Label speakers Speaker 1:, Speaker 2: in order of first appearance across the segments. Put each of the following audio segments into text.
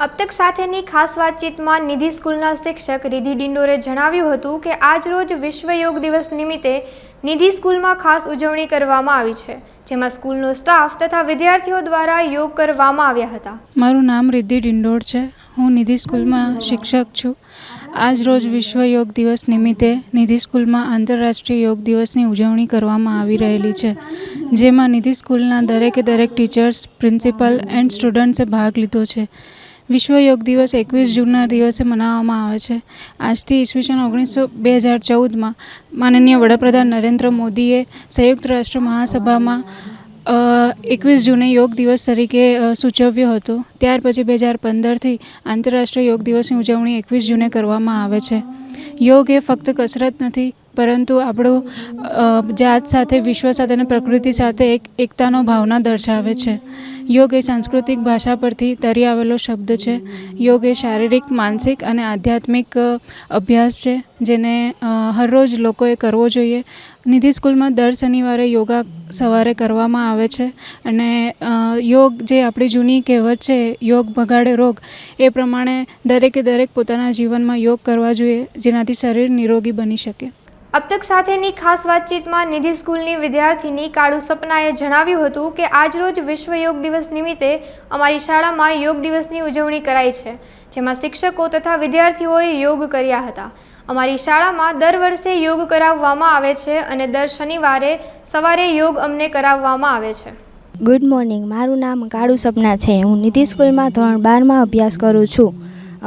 Speaker 1: अब तक સાથેની ખાસ વાતચીતમાં નિધિ સ્કૂલના શિક્ષક રિધિ ડિંડોરે જણાવ્યું હતું કે આજ રોજ વિશ્વ યોગ દિવસ નિમિત્તે નિધિ સ્કૂલમાં ખાસ ઉજવણી કરવામાં આવી છે, જેમાં સ્કૂલનો સ્ટાફ તથા વિદ્યાર્થીઓ દ્વારા યોગ કરવામાં આવ્યા હતા।
Speaker 2: મારું નામ રિધિ ડિંડોર છે। હું નિધિ સ્કૂલમાં શિક્ષક છું। આજ રોજ વિશ્વ યોગ દિવસ નિમિત્તે નિધિ સ્કૂલમાં આંતરરાષ્ટ્રીય યોગ દિવસની ઉજવણી કરવામાં આવી રહેલી છે, જેમાં નિધિ સ્કૂલના દરેક ટીચર્સ, પ્રિન્સિપલ એન્ડ સ્ટુડન્ટ્સે ભાગ લીધો છે। વિશ્વ યોગ દિવસ 21 જૂનના દિવસે મનાવવામાં આવે છે। આજથી ઈસવીસન 2014માં માનનીય વડાપ્રધાન નરેન્દ્ર મોદીએ સંયુક્ત રાષ્ટ્ર મહાસભામાં 21 જૂને યોગ દિવસ તરીકે સૂચવ્યો હતો। ત્યાર પછી 2015થી આંતરરાષ્ટ્રીય યોગ દિવસની ઉજવણી 21 જૂને કરવામાં આવે છે। યોગ એ ફક્ત કસરત નથી, પરંતુ આપણું જાત સાથે, વિશ્વ સાથે અને પ્રકૃતિ સાથે એક એકતાનો ભાવના દર્શાવે છે। યોગ એ સાંસ્કૃતિક ભાષા પરથી તરી આવેલો શબ્દ છે। યોગ એ શારીરિક, માનસિક અને આધ્યાત્મિક અભ્યાસ છે, જેને હરરોજ લોકોએ કરવો જોઈએ। નિધિ સ્કૂલમાં દર શનિવારે યોગા સવારે કરવામાં આવે છે અને યોગ જે આપણી જૂની કહેવત છે, યોગ ભગાડે રોગ, એ પ્રમાણે દરેક પોતાના જીવનમાં યોગ કરવા જોઈએ, જેનાથી શરીર નિરોગી બની શકે।
Speaker 1: अब तक સાથેની ખાસ વાતચીતમાં નિધિ સ્કૂલની વિદ્યાર્થીની કાળુ સપનાએ જણાવ્યું હતું કે આજ રોજ વિશ્વ યોગ દિવસ નિમિત્તે અમારી શાળામાં યોગ દિવસની ઉજવણી કરાઈ છે, જેમાં શિક્ષકો તથા વિદ્યાર્થીઓએ યોગ કર્યા હતા। અમારી શાળામાં દર વર્ષે યોગ કરાવવામાં આવે છે અને દર શનિવારે સવારે યોગ અમને કરાવવામાં આવે છે।
Speaker 3: ગુડ મોર્નિંગ, મારું નામ કાળુ સપના છે। હું નિધિ સ્કૂલમાં ધોરણ 12માં અભ્યાસ કરું છું।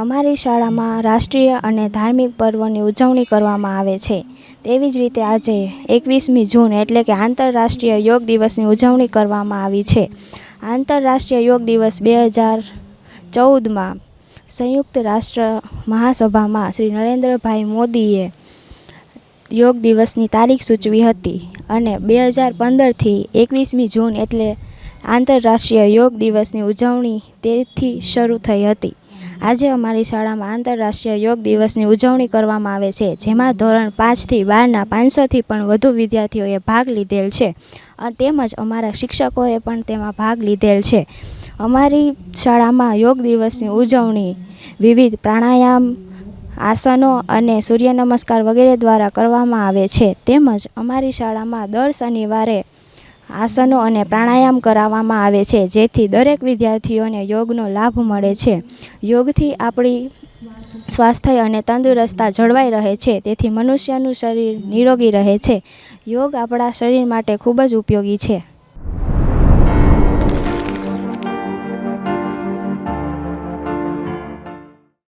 Speaker 3: અમારી શાળામાં રાષ્ટ્રીય અને ધાર્મિક પર્વની ઉજવણી કરવામાં આવે છે। તેવી જ રીતે આજે 21મી જૂન એટલે કે આંતરરાષ્ટ્રીય યોગ દિવસની ઉજવણી કરવામાં આવી છે। આંતરરાષ્ટ્રીય યોગ દિવસ 2014માં સંયુક્ત રાષ્ટ્ર મહાસભામાં શ્રી નરેન્દ્રભાઈ મોદીએ યોગ દિવસની તારીખ સૂચવી હતી અને 2015થી 21મી જૂન એટલે આંતરરાષ્ટ્રીય યોગ દિવસની ઉજવણી તેથી શરૂ થઈ હતી। આજે અમારી શાળામાં આંતરરાષ્ટ્રીય યોગ દિવસની ઉજવણી કરવામાં આવે છે, જેમાં ધોરણ 5થી 12ના 500થી પણ વધુ વિદ્યાર્થીઓએ ભાગ લીધેલ છે તેમજ અમારા શિક્ષકોએ પણ તેમાં ભાગ લીધેલ છે। અમારી શાળામાં યોગ દિવસની ઉજવણી વિવિધ પ્રાણાયામ, આસનો અને સૂર્ય નમસ્કાર વગેરે દ્વારા કરવામાં આવે છે। તેમજ અમારી શાળામાં દર શનિવારે આસનો અને પ્રાણાયામ કરાવવામાં આવે છે, જેથી દરેક વિદ્યાર્થીઓને યોગનો લાભ મળે છે। યોગથી આપણી સ્વાસ્થ્ય અને તંદુરસ્તતા જળવાઈ રહે છે, તેથી મનુષ્યનું શરીર નિરોગી રહે છે। યોગ આપણા શરીર માટે ખૂબ જ ઉપયોગી છે।